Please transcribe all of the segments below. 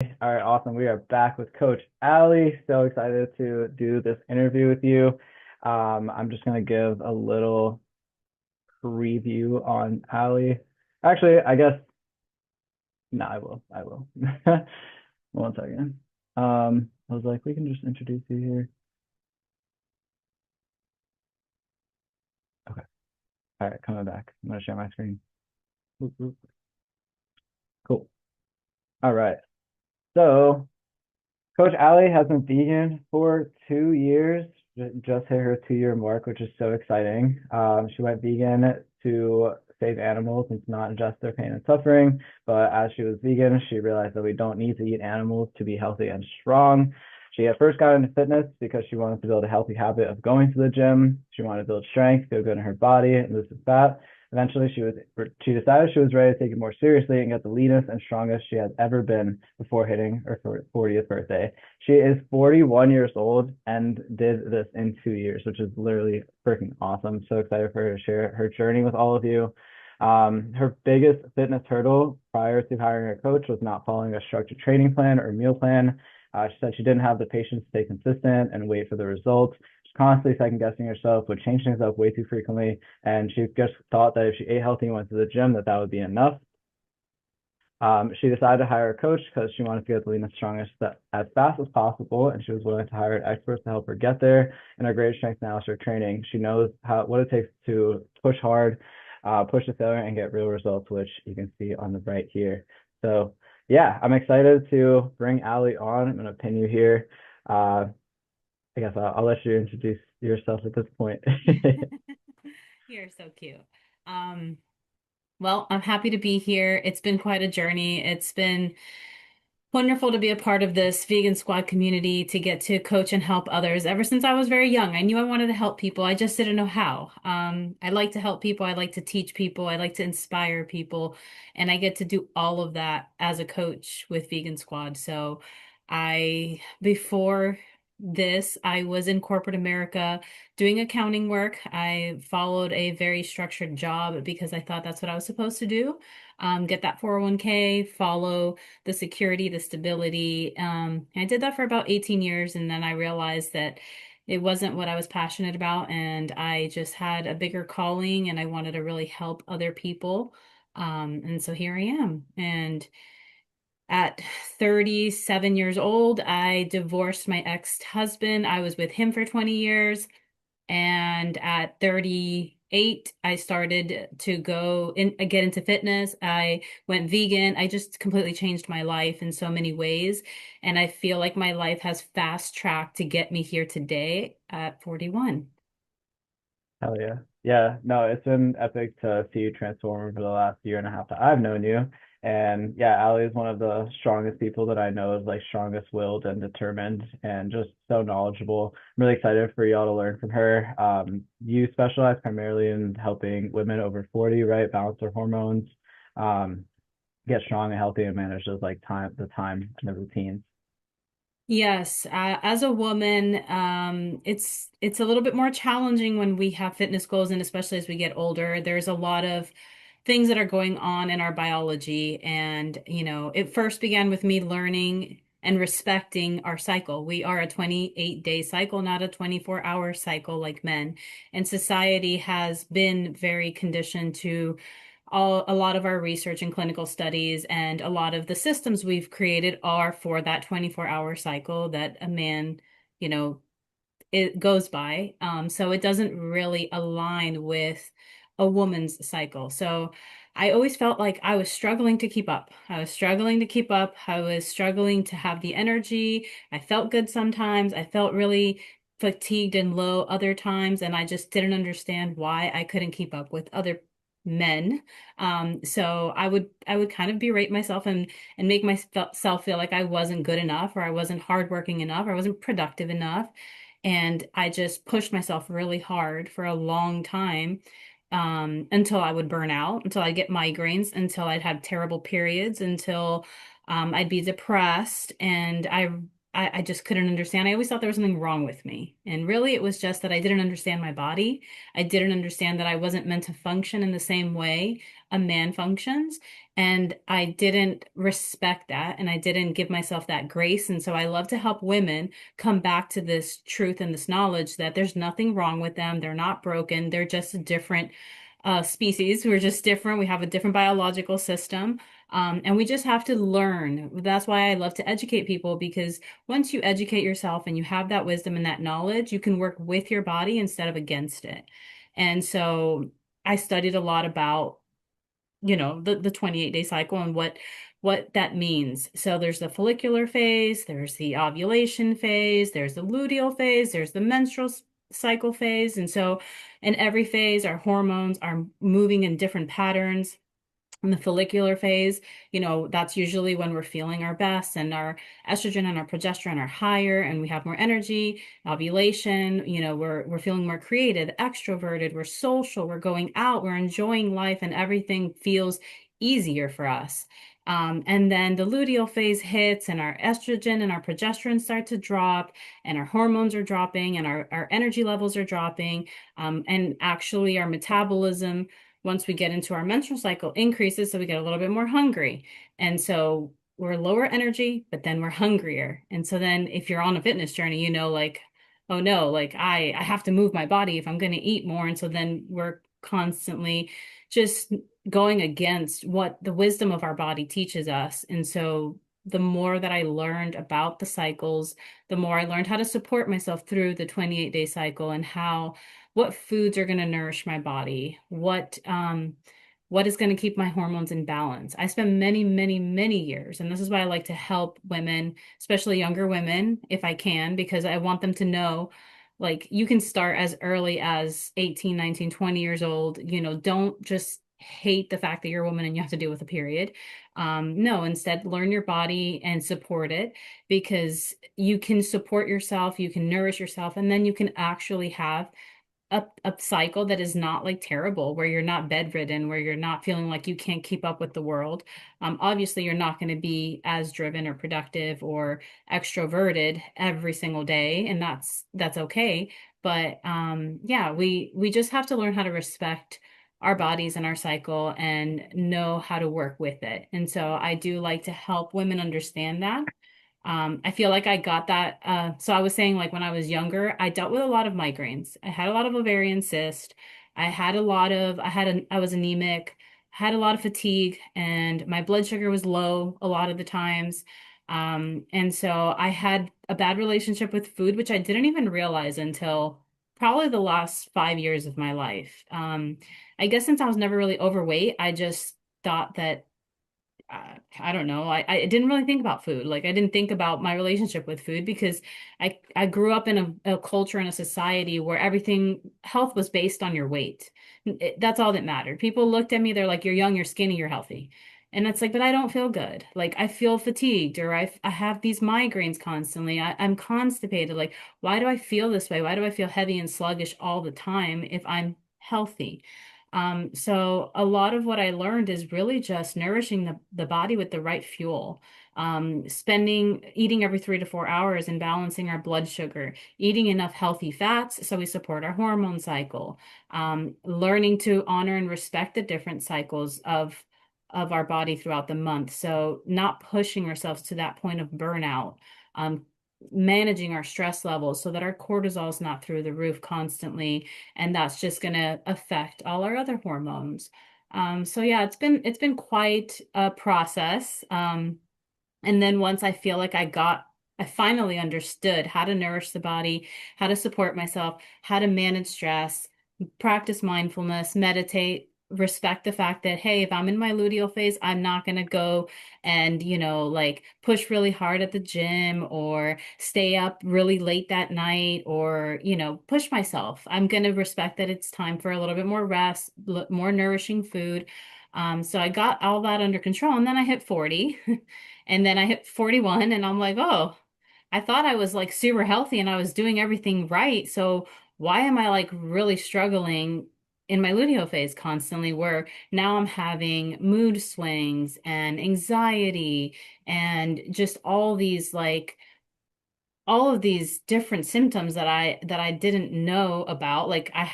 All right, awesome. We are back with Coach Allie. So excited to do this interview with you. I'm just going to give a little preview on Allie. Actually, I guess, no, I will. I will. One second. I was like, we can just introduce you here. Okay. All right, coming back. I'm going to share my screen. Whoop, whoop. Cool. All right. So, Coach Allie has been vegan for 2 years, just hit her 2 year mark, which is so exciting. She went vegan to save animals and to not ingest their pain and suffering. But as she was vegan, she realized that we don't need to eat animals to be healthy and strong. She at first got into fitness because she wanted to build a healthy habit of going to the gym. She wanted to build strength, feel good in her body, and lose some fat. Eventually, she decided she was ready to take it more seriously and get the leanest and strongest she had ever been before hitting her 40th birthday. She is 41 years old and did this in 2 years, which is literally freaking awesome. So excited for her to share her journey with all of you. Her biggest fitness hurdle prior to hiring a coach was not following a structured training plan or meal plan. She said she didn't have the patience to stay consistent and wait for the results. She's constantly second guessing herself, would change things up way too frequently, and she just thought that if she ate healthy and went to the gym, that that would be enough. She decided to hire a coach because she wanted to get the leanest, strongest as fast as possible, and she was willing to hire an expert to help her get there. And her greatest strength now is her training. She knows what it takes to push hard, push to failure, and get real results, which you can see on the right here. So yeah, I'm excited to bring Allie on. I'm going to pin you here. I guess I'll let you introduce yourself at this point. You're so cute. Um, well, I'm happy to be here. It's been quite a journey. It's been wonderful to be a part of this vegan squad community, to get to coach and help others. Ever since I was very young, I knew I wanted to help people. I just didn't know how. I like to help people. I like to teach people. I like to inspire people. And I get to do all of that as a coach with Vegan Squad. So before this, I was in corporate America doing accounting work. I followed a very structured job because I thought that's what I was supposed to do. Get that 401k, follow the security, the stability. I did that for about 18 years, and then I realized that it wasn't what I was passionate about, and I just had a bigger calling, and I wanted to really help other people. And so here I am. And at 37 years old, I divorced my ex-husband. I was with him for 20 years. And at 38, I started to get into fitness. I went vegan. I just completely changed my life in so many ways. And I feel like my life has fast tracked to get me here today at 41. Hell yeah. Yeah, no, it's been epic to see you transform over the last year and a half that I've known you. And yeah, Allie is one of the strongest people that I know, is like strongest willed and determined and just so knowledgeable. I'm really excited for y'all to learn from her. You specialize primarily in helping women over 40, right? Balance their hormones, um, get strong and healthy and manage those like the time and the routines. Yes, as a woman, it's a little bit more challenging when we have fitness goals, and especially as we get older. There's a lot of things that are going on in our biology, and it first began with me learning and respecting our cycle. We are a 28-day cycle, not a 24-hour cycle like men. And society has been very conditioned to a lot of our research and clinical studies, and a lot of the systems we've created are for that 24-hour cycle that a man, you know, it goes by. So it doesn't really align with a woman's cycle. So I always felt like I was struggling to keep up. I was struggling to keep up. I was struggling to have the energy. I felt good sometimes. I felt really fatigued and low other times, and I just didn't understand why I couldn't keep up with other men. So I would kind of berate myself and make myself feel like I wasn't good enough, or I wasn't hardworking enough, or I wasn't productive enough. And I just pushed myself really hard for a long time, until I would burn out, until I'd get migraines, until I'd have terrible periods, until I'd be depressed. And I just couldn't understand. I always thought there was something wrong with me. And really, it was just that I didn't understand my body. I didn't understand that I wasn't meant to function in the same way a man functions. And I didn't respect that and I didn't give myself that grace. And so I love to help women come back to this truth and this knowledge that there's nothing wrong with them. They're not broken. They're just a different species. We're just different. We have a different biological system. And we just have to learn. That's why I love to educate people, because once you educate yourself and you have that wisdom and that knowledge, you can work with your body instead of against it. And so I studied a lot about, the 28-day cycle and what that means. So there's the follicular phase, there's the ovulation phase, there's the luteal phase, there's the menstrual cycle phase. And so in every phase, our hormones are moving in different patterns. In the follicular phase, that's usually when we're feeling our best and our estrogen and our progesterone are higher and we have more energy. Ovulation, we're feeling more creative, extroverted, we're social, we're going out, we're enjoying life, and everything feels easier for us. And then the luteal phase hits and our estrogen and our progesterone start to drop and our hormones are dropping and our energy levels are dropping. And actually our metabolism, once we get into our menstrual cycle, increases, so we get a little bit more hungry. And so we're lower energy, but then we're hungrier. And so then if you're on a fitness journey, like, oh no, like I have to move my body if I'm going to eat more. And so then we're constantly just going against what the wisdom of our body teaches us. And so the more that I learned about the cycles, the more I learned how to support myself through the 28-day cycle and what foods are going to nourish my body, what is going to keep my hormones in balance. I spent many, many, many years, and this is why I like to help women, especially younger women, if I can, because I want them to know, like, you can start as early as 18, 19, 20 years old. Don't just hate the fact that you're a woman and you have to deal with a period. No, instead, learn your body and support it, because you can support yourself, you can nourish yourself, and then you can actually have a cycle that is not like terrible, where you're not bedridden, where you're not feeling like you can't keep up with the world. Obviously, you're not going to be as driven or productive or extroverted every single day, and that's okay. But yeah, we just have to learn how to respect our bodies and our cycle and know how to work with it. And so I do like to help women understand that. I feel like I got that. So I was saying, like, when I was younger, I dealt with a lot of migraines. I had a lot of ovarian cyst. I was anemic, had a lot of fatigue, and my blood sugar was low a lot of the times. And so I had a bad relationship with food, which I didn't even realize until probably the last 5 years of my life. I guess since I was never really overweight, I just thought that I don't know. I didn't really think about food. Like, I didn't think about my relationship with food, because I grew up in a culture and a society where health was based on your weight. That's all that mattered. People looked at me, they're like, you're young, you're skinny, you're healthy. And it's like, but I don't feel good. Like, I feel fatigued, or I have these migraines constantly. I'm constipated. Like, why do I feel this way? Why do I feel heavy and sluggish all the time if I'm healthy? So a lot of what I learned is really just nourishing the body with the right fuel. Eating every 3 to 4 hours and balancing our blood sugar, eating enough healthy fats so we support our hormone cycle, learning to honor and respect the different cycles of our body throughout the month. So not pushing ourselves to that point of burnout, um, managing our stress levels so that our cortisol is not through the roof constantly, and that's just going to affect all our other hormones. So yeah, it's been quite a process. And then once I feel like I finally understood how to nourish the body, how to support myself, how to manage stress, practice mindfulness, meditate, respect the fact that, hey, if I'm in my luteal phase, I'm not going to go and, like, push really hard at the gym or stay up really late that night or, push myself. I'm going to respect that it's time for a little bit more rest, more nourishing food. So I got all that under control, and then I hit 40. And then I hit 41 and I'm like, oh, I thought I was like super healthy and I was doing everything right. So why am I like really struggling in my luteal phase constantly, where now I'm having mood swings and anxiety and just all these like all of these different symptoms that I didn't know about. Like I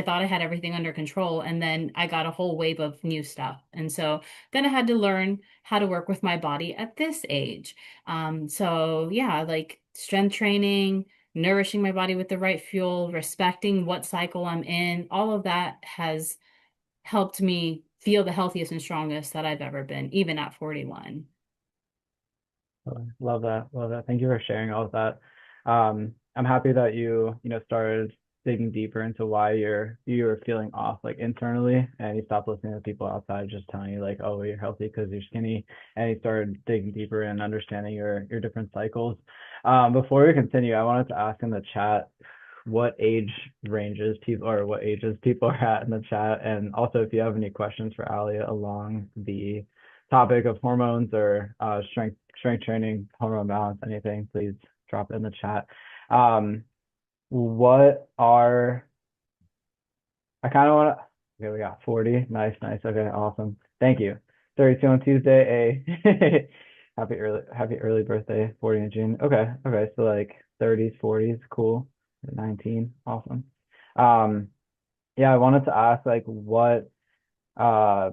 thought I had everything under control, and then I got a whole wave of new stuff. And so then I had to learn how to work with my body at this age. So yeah, like strength training, nourishing my body with the right fuel, respecting what cycle I'm in, all of that has helped me feel the healthiest and strongest that I've ever been, even at 41. Love that. Love that. Thank you for sharing all of that. I'm happy that you started digging deeper into why you're feeling off like internally, and you stopped listening to people outside just telling you like, oh, you're healthy because you're skinny, and you started digging deeper and understanding your different cycles. Before we continue, I wanted to ask in the chat what age ranges people or what ages people are at in the chat, and also if you have any questions for Ali along the topic of hormones or strength training, hormone balance, anything, please drop it in the chat. Um, what are I kind of want to. Okay, we got 40. Nice, nice. Okay, awesome. Thank you. 32 on Tuesday. A happy early birthday. 40 in June. Okay, okay. So like 30s, 40s, cool. 19, awesome. Um, yeah, I wanted to ask like uh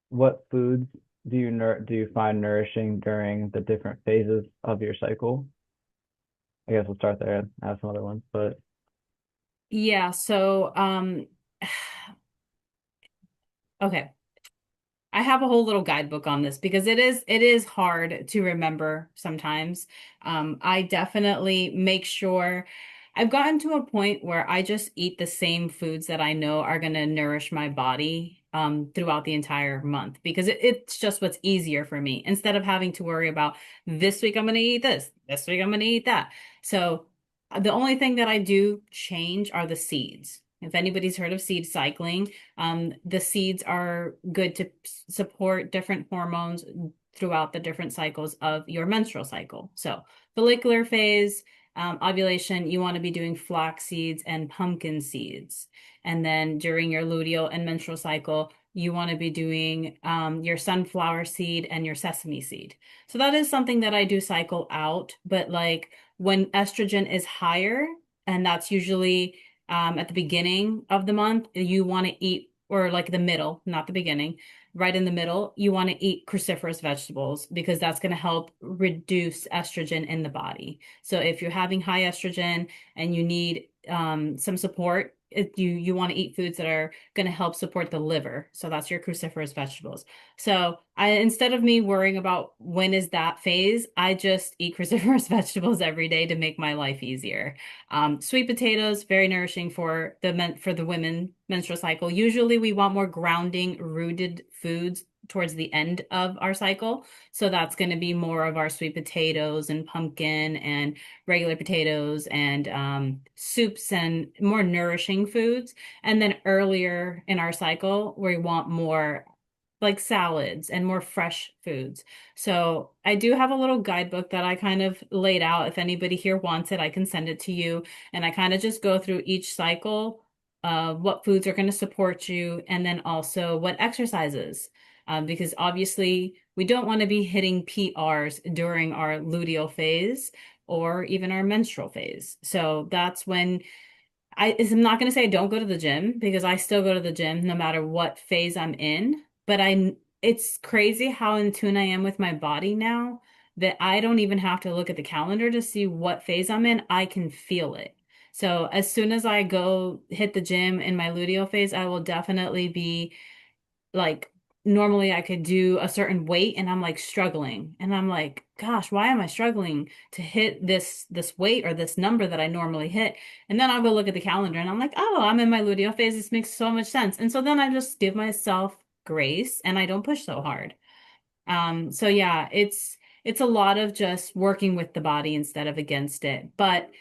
what foods do you find nourishing during the different phases of your cycle? I guess we'll start there and add some other ones, but Yeah, so okay. I have a whole little guidebook on this because it is hard to remember sometimes. I definitely make sure I've gotten to a point where I just eat the same foods that I know are going to nourish my body throughout the entire month because it's just what's easier for me instead of having to worry about this week I'm going to eat this week I'm going to eat that. So the only thing that I do change are the seeds. If anybody's heard of seed cycling, the seeds are good to support different hormones throughout the different cycles of your menstrual cycle. So, follicular phase, ovulation, you want to be doing flax seeds and pumpkin seeds. And then during your luteal and menstrual cycle, you want to be doing your sunflower seed and your sesame seed. So, that is something that I do cycle out. But, like when estrogen is higher, and that's usually at the beginning of the month, you want to eat, or like the middle, not the beginning, right in the middle, you want to eat cruciferous vegetables because that's going to help reduce estrogen in the body. So if you're having high estrogen and you need some support, you want to eat foods that are going to help support the liver. So that's your cruciferous vegetables. So I instead of me worrying about when is that phase, I just eat cruciferous vegetables every day to make my life easier. Sweet potatoes, very nourishing for the women menstrual cycle. Usually we want more grounding, rooted foods towards the end of our cycle. So that's going to be more of our sweet potatoes and pumpkin and regular potatoes and soups and more nourishing foods. And then earlier in our cycle, we want more like salads and more fresh foods. So I do have a little guidebook that I kind of laid out. If anybody here wants it, I can send it to you. And I kind of just go through each cycle, what foods are going to support you, and then also what exercises. Because obviously we don't want to be hitting PRs during our luteal phase or even our menstrual phase. So that's when I'm not going to say I don't go to the gym because I still go to the gym no matter what phase I'm in. But it's crazy how in tune I am with my body now that I don't even have to look at the calendar to see what phase I'm in. I can feel it. So as soon as I go hit the gym in my luteal phase, I will definitely be like normally I could do a certain weight and I'm like struggling and I'm like, gosh, why am I struggling to hit this weight or this number that I normally hit? And then I'll go look at the calendar and I'm like, oh, I'm in my luteal phase. This makes so much sense. And so then I just give myself grace and I don't push so hard. So yeah, it's a lot of just working with the body instead of against it. But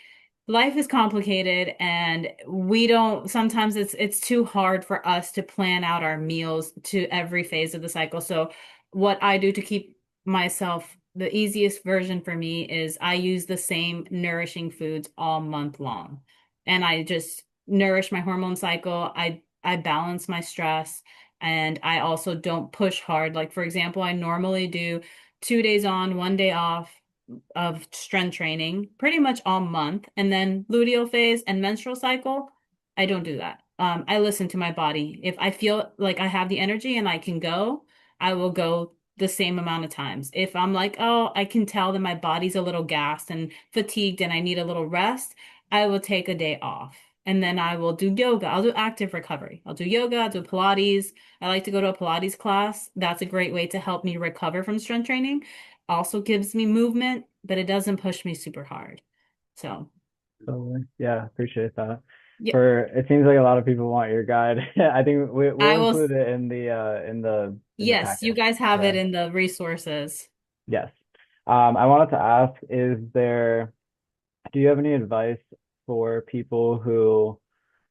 life is complicated and we don't sometimes it's too hard for us to plan out our meals to every phase of the cycle. So what I do to keep myself the easiest version for me is I use the same nourishing foods all month long. And I just nourish my hormone cycle. I balance my stress and I also don't push hard. Like for example, I normally do 2 days on, 1 day off of strength training pretty much all month. And then luteal phase and menstrual cycle, I don't do that. I listen to my body. If I feel like I have the energy and I can go, I will go the same amount of times. If I'm like, oh, I can tell that my body's a little gassed and fatigued and I need a little rest, I will take a day off. And then I will do yoga. I'll do active recovery. I'll do yoga, I'll do Pilates. I like to go to a Pilates class. That's a great way to help me recover from strength training. Also gives me movement, but it doesn't push me super hard. So, Totally. Yeah, appreciate that. yeah, For it seems like a lot of people want your guide. I think we'll I will. include it in the Yes, you packet. guys have it Yeah. in the resources. Yes. I wanted to ask, do you have any advice for people who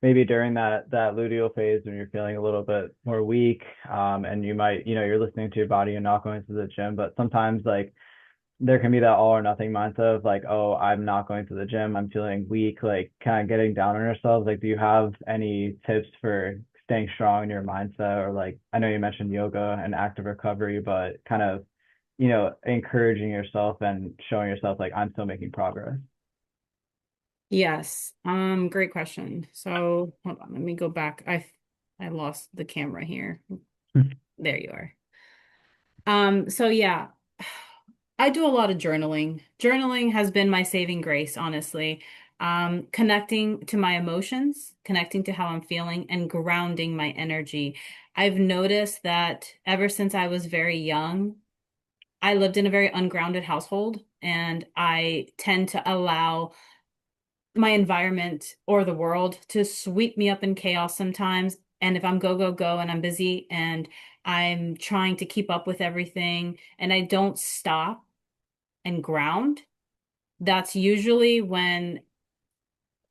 maybe during that luteal phase when you're feeling a little bit more weak, and you might, you're listening to your body and not going to the gym, but sometimes like there can be that all or nothing mindset of like, oh, I'm not going to the gym, I'm feeling weak, like kind of getting down on yourselves. Like, do you have any tips for staying strong in your mindset? Or like, I know you mentioned yoga and active recovery, but kind of, encouraging yourself and showing yourself like I'm still making progress. Yes. Great question. So, hold on, let me go back. I lost the camera here. There you are. So yeah, I do a lot of journaling. Journaling has been my saving grace, honestly. Connecting to my emotions, connecting to how I'm feeling, and grounding my energy. I've noticed that ever since I was very young, I lived in a very ungrounded household, and I tend to allow my environment or the world to sweep me up in chaos sometimes. And if I'm go, go, go, and I'm busy and I'm trying to keep up with everything and I don't stop and ground, that's usually when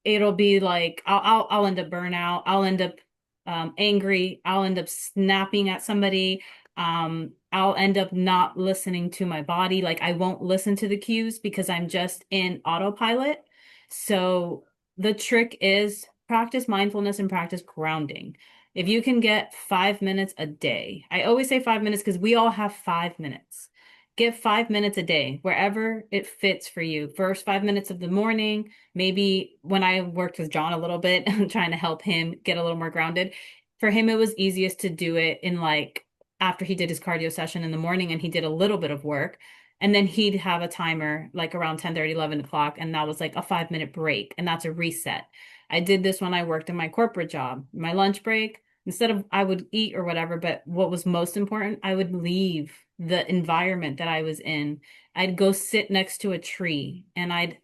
it'll be like I'll end up burnout. I'll end up angry. I'll end up snapping at somebody. I'll end up not listening to my body. Like I won't listen to the cues because I'm just in autopilot. So the trick is practice mindfulness and practice grounding. If you can get 5 minutes a day, I always say 5 minutes because we all have 5 minutes. Get 5 minutes a day, wherever it fits for you. First 5 minutes of the morning, maybe when I worked with John a little bit, trying to help him get a little more grounded. For him, it was easiest to do it in like after he did his cardio session in the morning and he did a little bit of work. And then he'd have a timer like around 10:30, 11 o'clock. And that was like a 5 minute break. And that's a reset. I did this when I worked in my corporate job, my lunch break. Instead of I would eat or whatever, but what was most important, I would leave the environment that I was in. I'd go sit next to a tree and I'd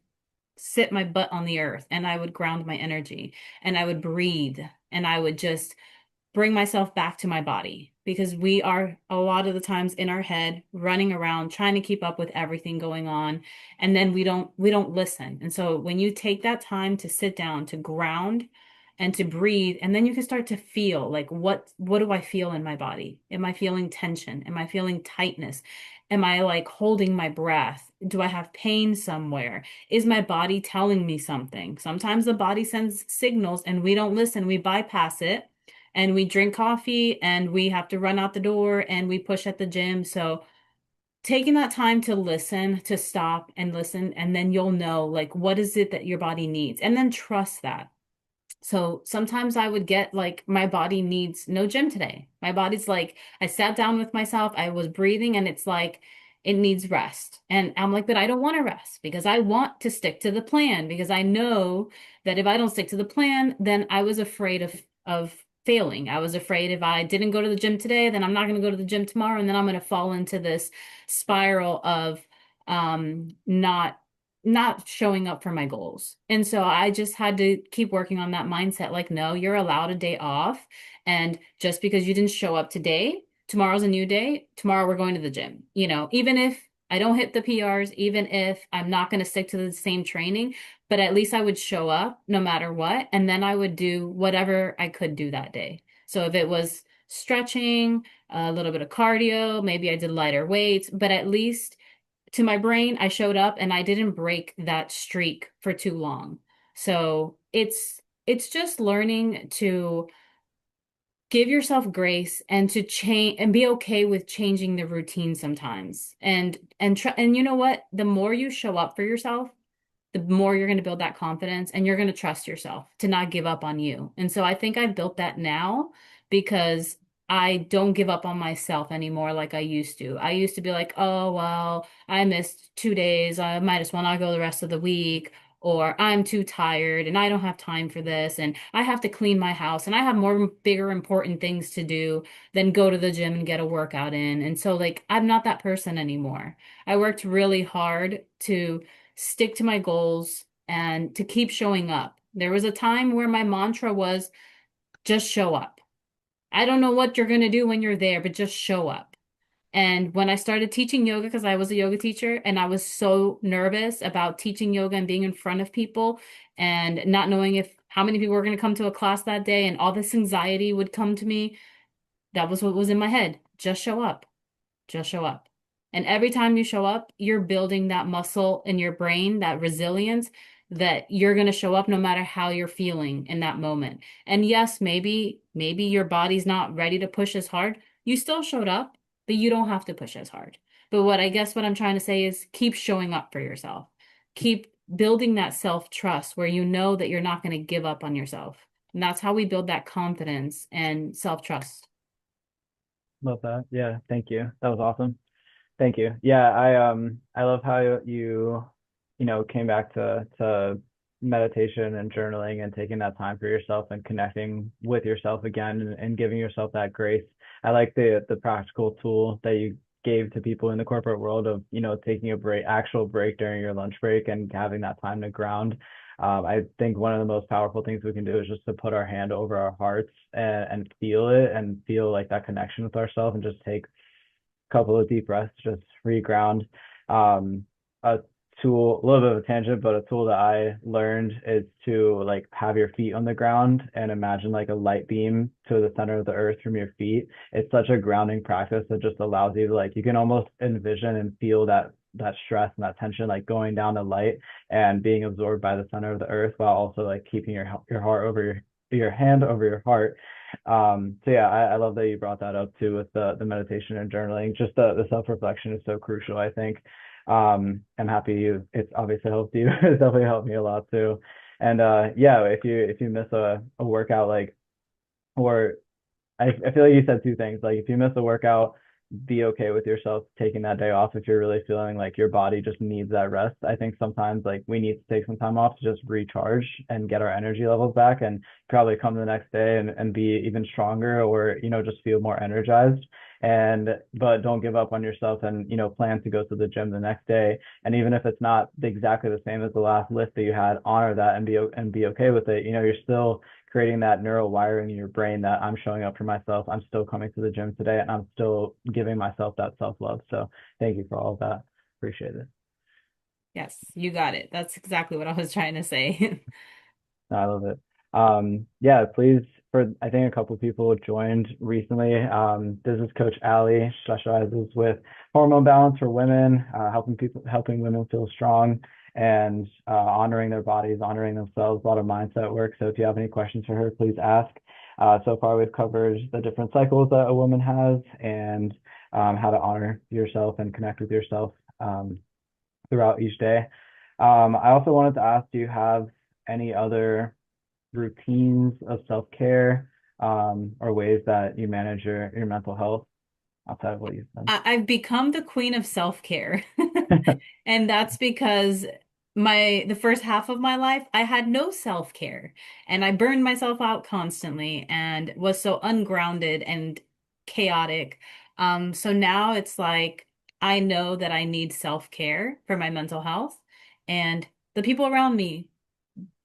sit my butt on the earth and I would ground my energy and I would breathe and I would just bring myself back to my body because we are a lot of the times in our head running around trying to keep up with everything going on and then we don't listen. And so when you take that time to sit down to ground and to breathe and then you can start to feel like what do I feel in my body? Am I feeling tension? Am I feeling tightness? Am I like holding my breath? Do I have pain somewhere? Is my body telling me something? Sometimes the body sends signals and we don't listen. We bypass it and we drink coffee and we have to run out the door and we push at the gym. So taking that time to listen, to stop and listen, and then you'll know like what is it that your body needs, and then trust that. So sometimes I would get like, my body needs no gym today. My body's like, I sat down with myself, I was breathing, and it's like, it needs rest. And I'm like, but I don't want to rest because I want to stick to the plan because I know that if I don't stick to the plan, then I was afraid of failing. I was afraid if I didn't go to the gym today, then I'm not going to go to the gym tomorrow. And then I'm going to fall into this spiral of not showing up for my goals. And so I just had to keep working on that mindset. Like, no, you're allowed a day off. And just because you didn't show up today, tomorrow's a new day. Tomorrow we're going to the gym. Even if I don't hit the PRs, even if I'm not going to stick to the same training, but at least I would show up no matter what. And then I would do whatever I could do that day. So if it was stretching, a little bit of cardio, maybe I did lighter weights, but at least to my brain, I showed up and I didn't break that streak for too long. So it's just learning give yourself grace and to change and be okay with changing the routine sometimes. And you know what? The more you show up for yourself, the more you're going to build that confidence and you're going to trust yourself to not give up on you. And so I think I've built that now because I don't give up on myself anymore like I used to. I used to be like, oh, well, I missed 2 days. I might as well not go the rest of the week. Or I'm too tired and I don't have time for this. And I have to clean my house and I have more bigger, important things to do than go to the gym and get a workout in. And so, like, I'm not that person anymore. I worked really hard to stick to my goals and to keep showing up. There was a time where my mantra was just show up. I don't know what you're going to do when you're there, but just show up. And when I started teaching yoga, because I was a yoga teacher and I was so nervous about teaching yoga and being in front of people and not knowing if how many people were going to come to a class that day and all this anxiety would come to me, that was what was in my head. Just show up. Just show up. And every time you show up, you're building that muscle in your brain, that resilience that you're going to show up no matter how you're feeling in that moment. And yes, maybe your body's not ready to push as hard. You still showed up, but you don't have to push as hard. But what I'm trying to say is keep showing up for yourself. Keep building that self-trust where you know that you're not going to give up on yourself. And that's how we build that confidence and self-trust. Love that. Yeah, thank you. That was awesome. Thank you. Yeah, I love how came back to meditation and journaling and taking that time for yourself and connecting with yourself again and giving yourself that grace. I like the practical tool that you gave to people in the corporate world of, taking a actual break during your lunch break and having that time to ground. I think one of the most powerful things we can do is just to put our hand over our hearts and feel it and feel like that connection with ourselves and just take couple of deep breaths, just reground. A tool, a little bit of a tangent, but a tool that I learned is to like have your feet on the ground and imagine like a light beam to the center of the earth from your feet. It's such a grounding practice that just allows you to like, you can almost envision and feel that stress and that tension like going down the light and being absorbed by the center of the earth while also like keeping your heart over your hand over your heart. So yeah, I love that you brought that up too with the meditation and journaling. Just the self-reflection is so crucial, I think. I'm happy it's obviously helped you. It's definitely helped me a lot too. And yeah, if you miss a workout like or I feel like you said two things. Like if you miss a workout, be okay with yourself taking that day off if you're really feeling like your body just needs that rest. I think sometimes like we need to take some time off to just recharge and get our energy levels back and probably come the next day and be even stronger or, just feel more energized. But don't give up on yourself and, plan to go to the gym the next day. And even if it's not exactly the same as the last lift that you had, honor that and be okay with it. You're still creating that neural wiring in your brain that I'm showing up for myself. I'm still coming to the gym today and I'm still giving myself that self-love. So thank you for all of that. Appreciate it. Yes, you got it. That's exactly what I was trying to say. No, I love it. Yeah, please, I think a couple of people joined recently. This is Coach Allie, specializes with hormone balance for women, helping women feel strong and honoring their bodies, honoring themselves, a lot of mindset work. So if you have any questions for her, please ask. So far, we've covered the different cycles that a woman has and how to honor yourself and connect with yourself throughout each day. I also wanted to ask, do you have any other routines of self-care or ways that you manage your mental health outside of what you've done? I've become the queen of self-care. And that's because the first half of my life, I had no self-care and I burned myself out constantly and was so ungrounded and chaotic. So now it's like I know that I need self-care for my mental health and the people around me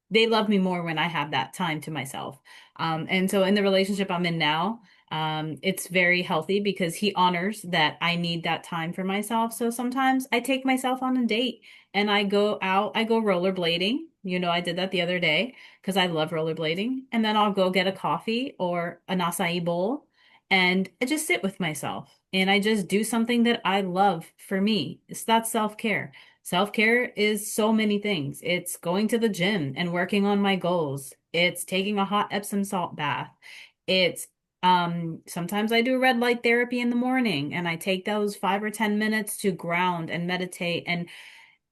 they love me more when I have that time to myself. And so in the relationship I'm in now, it's very healthy because he honors that I need that time for myself. So sometimes I take myself on a date and I go out, I go rollerblading. You know, I did that the other day because I love rollerblading. And then I'll go get a coffee or an acai bowl and I just sit with myself and I just do something that I love for me. It's that self-care. Self-care is so many things. It's going to the gym and working on my goals. It's taking a hot Epsom salt bath. It's Sometimes I do red light therapy in the morning and I take those 5 or 10 minutes to ground and meditate and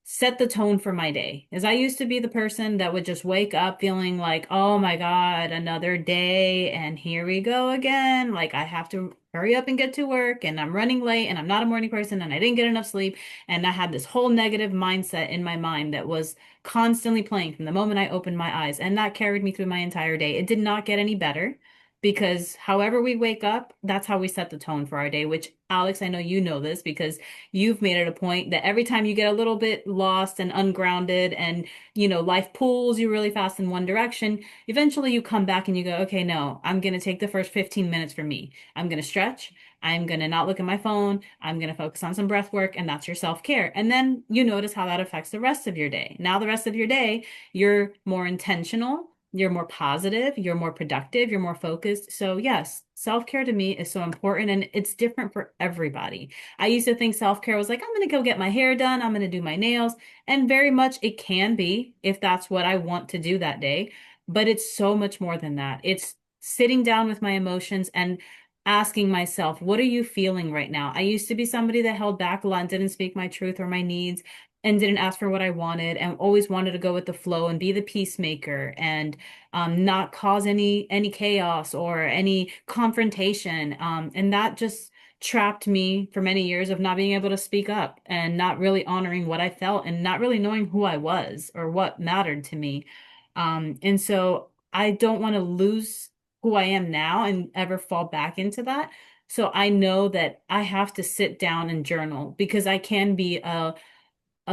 set the tone for my day. As I used to be the person that would just wake up feeling like, oh my God, another day and here we go again. Like I have to hurry up and get to work and I'm running late and I'm not a morning person and I didn't get enough sleep. And I had this whole negative mindset in my mind that was constantly playing from the moment I opened my eyes. And that carried me through my entire day. It did not get any better because however we wake up, that's how we set the tone for our day, which Alex, I know you know this because you've made it a point that every time you get a little bit lost and ungrounded and, life pulls you really fast in one direction, eventually you come back and you go, okay, no, I'm going to take the first 15 minutes for me. I'm going to stretch. I'm going to not look at my phone. I'm going to focus on some breath work, and that's your self-care. And then you notice how that affects the rest of your day. Now, the rest of your day, you're more intentional. You're more positive, you're more productive, you're more focused. So, yes, self-care to me is so important and it's different for everybody. I used to think self-care was like, I'm going to go get my hair done, I'm going to do my nails, and very much it can be if that's what I want to do that day. But it's so much more than that. It's sitting down with my emotions and asking myself, what are you feeling right now? I used to be somebody that held back a lot and didn't speak my truth or my needs and didn't ask for what I wanted and always wanted to go with the flow and be the peacemaker and not cause any chaos or any confrontation. And that just trapped me for many years of not being able to speak up and not really honoring what I felt and not really knowing who I was or what mattered to me. And so I don't want to lose who I am now and ever fall back into that. So I know that I have to sit down and journal because I can be a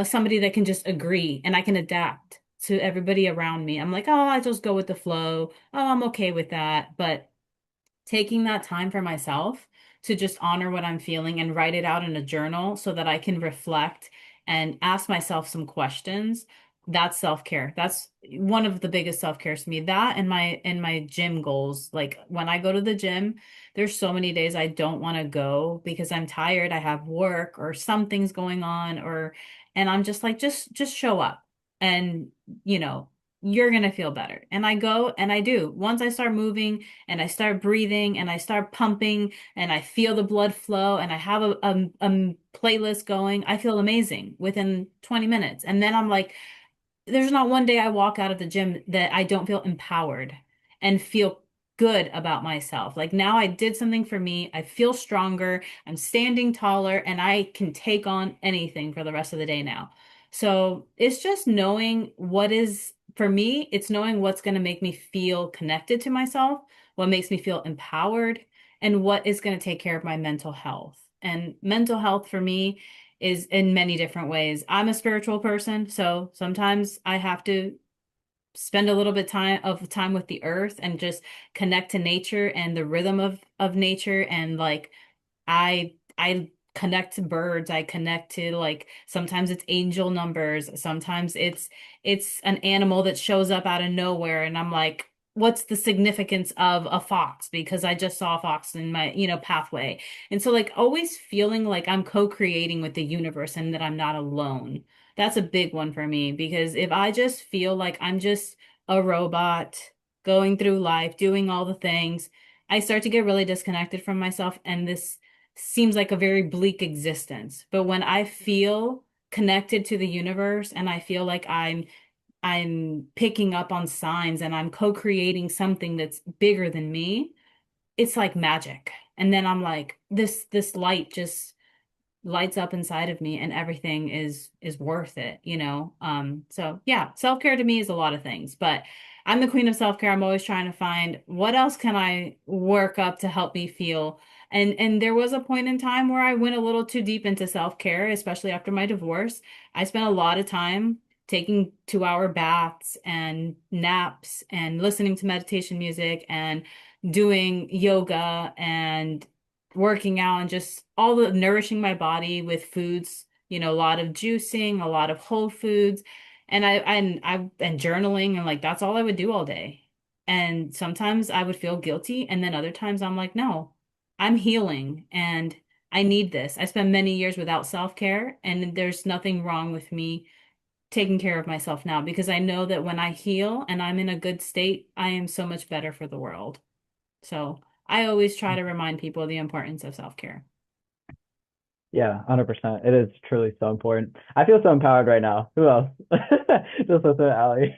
somebody that can just agree and I can adapt to everybody around me. I'm like, oh, I just go with the flow. Oh, I'm okay with that. But taking that time for myself to just honor what I'm feeling and write it out in a journal so that I can reflect and ask myself some questions. That's self-care. That's one of the biggest self-cares to me. That and my gym goals. Like when I go to the gym, there's so many days I don't want to go because I'm tired, I have work or something's going on or and I'm just like just show up. And you know, you're gonna feel better. And I go and I do. Once I start moving and I start breathing and I start pumping and I feel the blood flow and I have a playlist going, I feel amazing within 20 minutes. And then I'm like, there's not one day I walk out of the gym that I don't feel empowered and feel good about myself. Like now I did something for me. I feel stronger. I'm standing taller and I can take on anything for the rest of the day now. So it's just knowing what is, for me, it's knowing what's going to make me feel connected to myself, what makes me feel empowered, and what is going to take care of my mental health. And mental health for me is in many different ways. I'm a spiritual person, so sometimes I have to spend a little bit time with the earth and just connect to nature and the rhythm of nature and like I connect to birds, I connect to like sometimes it's angel numbers, sometimes it's an animal that shows up out of nowhere and I'm like what's the significance of a fox because I just saw a fox in my, pathway. And so like always feeling like I'm co-creating with the universe and that I'm not alone. That's a big one for me because if I just feel like I'm just a robot going through life, doing all the things, I start to get really disconnected from myself and this seems like a very bleak existence. But when I feel connected to the universe and I feel like I'm picking up on signs and I'm co-creating something that's bigger than me, it's like magic. And then I'm like, this light just lights up inside of me and everything is worth it. So yeah, self-care to me is a lot of things, but I'm the queen of self-care. I'm always trying to find what else can I work up to help me feel. And there was a point in time where I went a little too deep into self-care, especially after my divorce. I spent a lot of time taking 2-hour baths and naps and listening to meditation music and doing yoga and working out and just all the nourishing my body with foods, a lot of juicing, a lot of whole foods. And journaling and like that's all I would do all day. And sometimes I would feel guilty. And then other times I'm like, no, I'm healing and I need this. I spent many years without self-care, and there's nothing wrong with me taking care of myself now because I know that when I heal and I'm in a good state, I am so much better for the world. So I always try to remind people the importance of self-care. Yeah, 100%. It is truly so important. I feel so empowered right now. Who else? Just listen to Ali.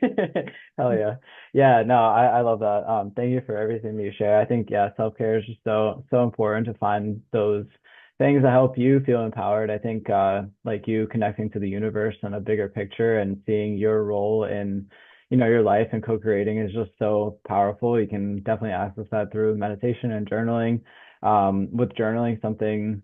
Hell yeah. Yeah, no, I love that. Thank you for everything that you share. I think, yeah, self-care is just so important to find those things that help you feel empowered. I think like you connecting to the universe and a bigger picture and seeing your role in, your life and co-creating is just so powerful. You can definitely access that through meditation and journaling. With journaling, something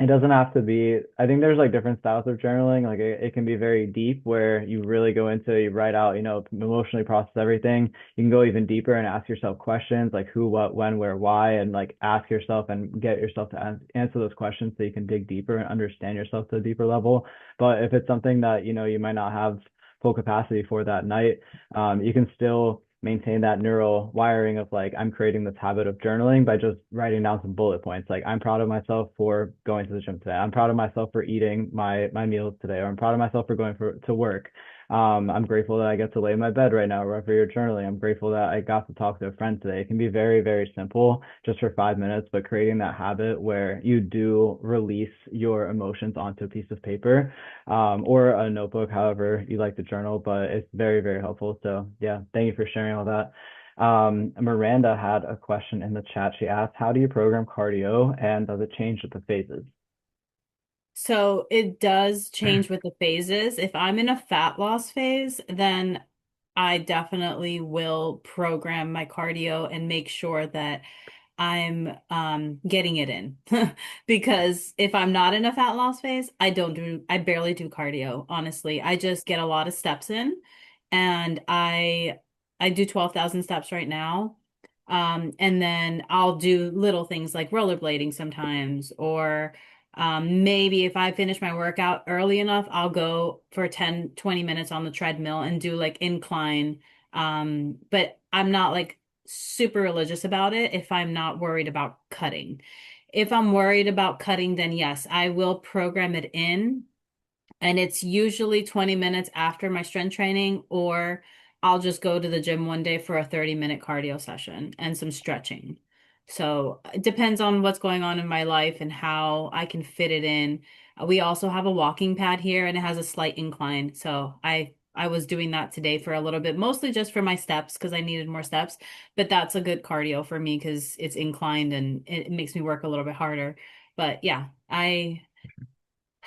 it doesn't have to be, I think there's like different styles of journaling. Like it can be very deep where you really go into, you write out, emotionally process everything. You can go even deeper and ask yourself questions like who, what, when, where, why, and like ask yourself and get yourself to answer those questions so you can dig deeper and understand yourself to a deeper level. But if it's something that, you might not have full capacity for that night, you can still maintain that neural wiring of like I'm creating this habit of journaling by just writing down some bullet points. Like I'm proud of myself for going to the gym today. I'm proud of myself for eating my meals today, or I'm proud of myself for going to work. I'm grateful that I get to lay in my bed right now, wherever you're journaling. I'm grateful that I got to talk to a friend today. It can be very, very simple, just for 5 minutes, but creating that habit where you do release your emotions onto a piece of paper, or a notebook, however you like to journal, but it's very, very helpful. So yeah, thank you for sharing all that. Miranda had a question in the chat. She asked, how do you program cardio and does it change with the phases? So it does change with the phases. If I'm in a fat loss phase, then I definitely will program my cardio and make sure that I'm getting it in. Because if I'm not in a fat loss phase, I barely do cardio, honestly. I just get a lot of steps in and I do 12,000 steps right now. And then I'll do little things like rollerblading sometimes, or maybe if I finish my workout early enough, I'll go for 10, 20 minutes on the treadmill and do like incline. But I'm not like super religious about it if I'm not worried about cutting. If I'm worried about cutting, then yes, I will program it in. And it's usually 20 minutes after my strength training, or I'll just go to the gym one day for a 30-minute cardio session and some stretching. So it depends on what's going on in my life and how I can fit it in. We also have a walking pad here and it has a slight incline. So I was doing that today for a little bit, mostly just for my steps because I needed more steps. But that's a good cardio for me because it's inclined and it makes me work a little bit harder. But yeah,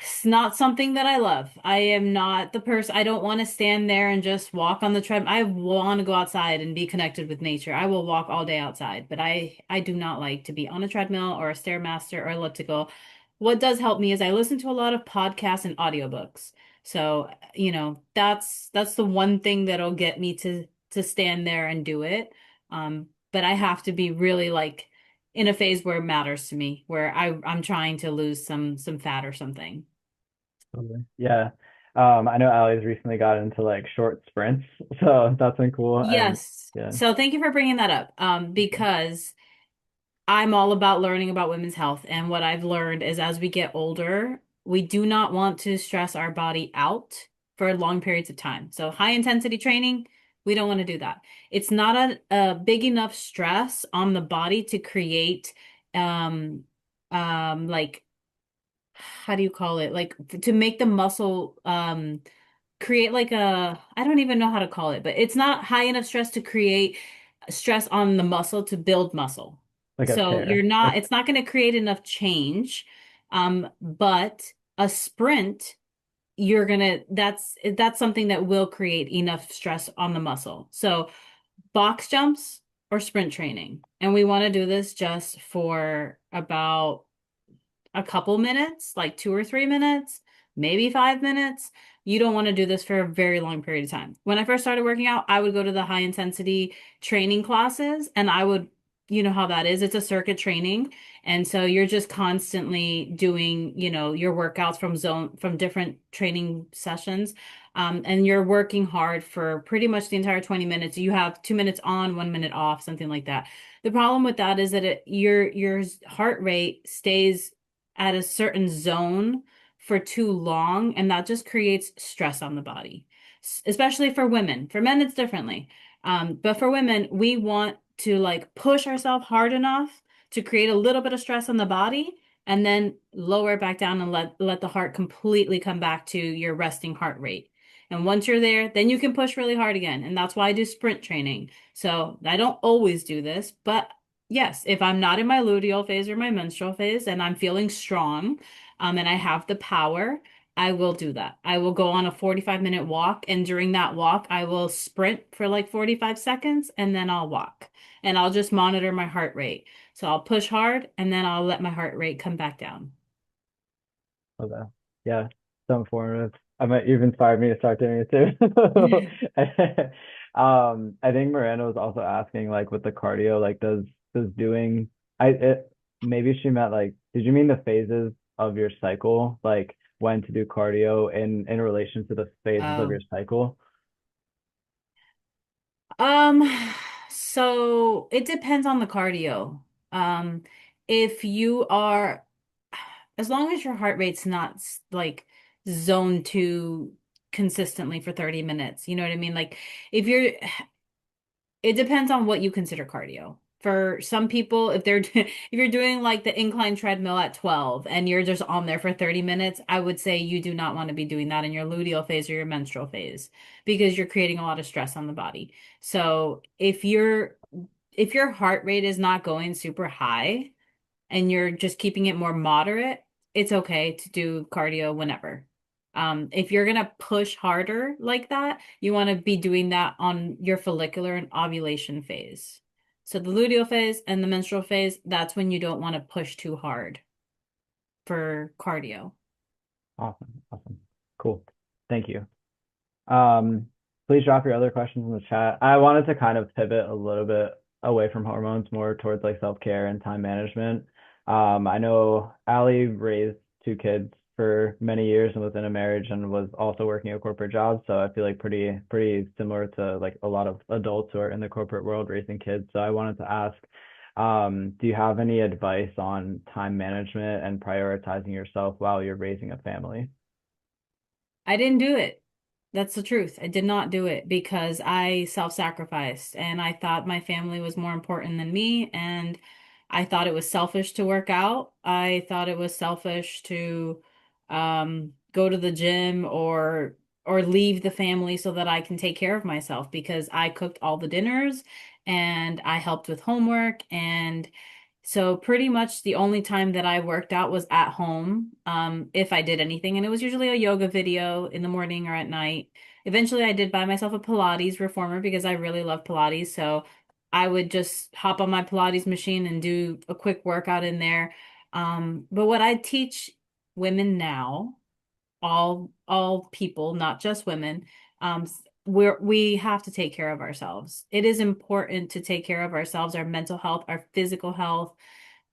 it's not something that I love. I am not the person, I don't want to stand there and just walk on the treadmill. I want to go outside and be connected with nature. I will walk all day outside, but I do not like to be on a treadmill or a Stairmaster or elliptical. What does help me is I listen to a lot of podcasts and audiobooks. So, that's the one thing that'll get me to stand there and do it. But I have to be really like in a phase where it matters to me, where I'm trying to lose some fat or something. Totally. Yeah. I know Ali's recently got into like short sprints, so that's been cool. And Yes. yeah. So thank you for bringing that up. Because I'm all about learning about women's health. And what I've learned is as we get older, we do not want to stress our body out for long periods of time. So high intensity training, we don't want to do that. It's not a big enough stress on the body to create um like how do you call it? Like to make the muscle create like I don't even know how to call it, but it's not high enough stress to create stress on the muscle to build muscle. Like a So tear. it's not going to create enough change. But a sprint, that's something that will create enough stress on the muscle. So box jumps or sprint training. And we want to do this just for about a couple minutes, like 2 or 3 minutes, maybe 5 minutes. You don't want to do this for a very long period of time. When I first started working out, I would go to the high intensity training classes and you know how that is. It's a circuit training. And so you're just constantly doing, your workouts from different training sessions. And you're working hard for pretty much the entire 20 minutes. You have 2 minutes on, 1 minute off, something like that. The problem with that is that your heart rate stays at a certain zone for too long, and that just creates stress on the body, especially for women. For men, it's differently. But for women, we want to like push ourselves hard enough to create a little bit of stress on the body and then lower it back down and let the heart completely come back to your resting heart rate. And once you're there, then you can push really hard again. And that's why I do sprint training. So I don't always do this, but yes, if I'm not in my luteal phase or my menstrual phase and I'm feeling strong, and I have the power, I will do that. I will go on a 45-minute walk, and during that walk, I will sprint for like 45 seconds and then I'll walk. And I'll just monitor my heart rate. So I'll push hard and then I'll let my heart rate come back down. Okay. Yeah, so informative. You've inspired me to start doing it too. I think Miranda was also asking like with the cardio, like does doing maybe she meant like did you mean the phases of your cycle, like when to do cardio in relation to the phases of Oh. your cycle? Um, so it depends on the cardio. Um, if you are, as long as your heart rate's not like zone two consistently for 30 minutes, you know what I mean? Like if you're it depends on what you consider cardio. For some people, if they're if you're doing like the incline treadmill at 12 and you're just on there for 30 minutes, I would say you do not want to be doing that in your luteal phase or your menstrual phase because you're creating a lot of stress on the body. So, if your heart rate is not going super high, and you're just keeping it more moderate, it's okay to do cardio whenever. If you're gonna push harder like that, you want to be doing that on your follicular and ovulation phase. So the luteal phase and the menstrual phase, that's when you don't want to push too hard for cardio. Awesome, awesome, cool. Thank you. Um, Please drop your other questions in the chat. I wanted to kind of pivot a little bit away from hormones, more towards like self-care and time management. I know Ali raised two kids for many years and was in a marriage and was also working a corporate job. So I feel like pretty similar to like a lot of adults who are in the corporate world raising kids. So I wanted to ask, do you have any advice on time management and prioritizing yourself while you're raising a family? I didn't do it. That's the truth. I did not do it because I self-sacrificed and I thought my family was more important than me. And I thought it was selfish to work out. I thought it was selfish to go to the gym or leave the family so that I can take care of myself because I cooked all the dinners and I helped with homework and so pretty much the only time that I worked out was at home, if I did anything, and it was usually a yoga video in the morning or at night. Eventually, I did buy myself a Pilates reformer because I really love Pilates. So I would just hop on my Pilates machine and do a quick workout in there. But what I teach women now, all people, not just women, we have to take care of ourselves. It is important to take care of ourselves, our mental health, our physical health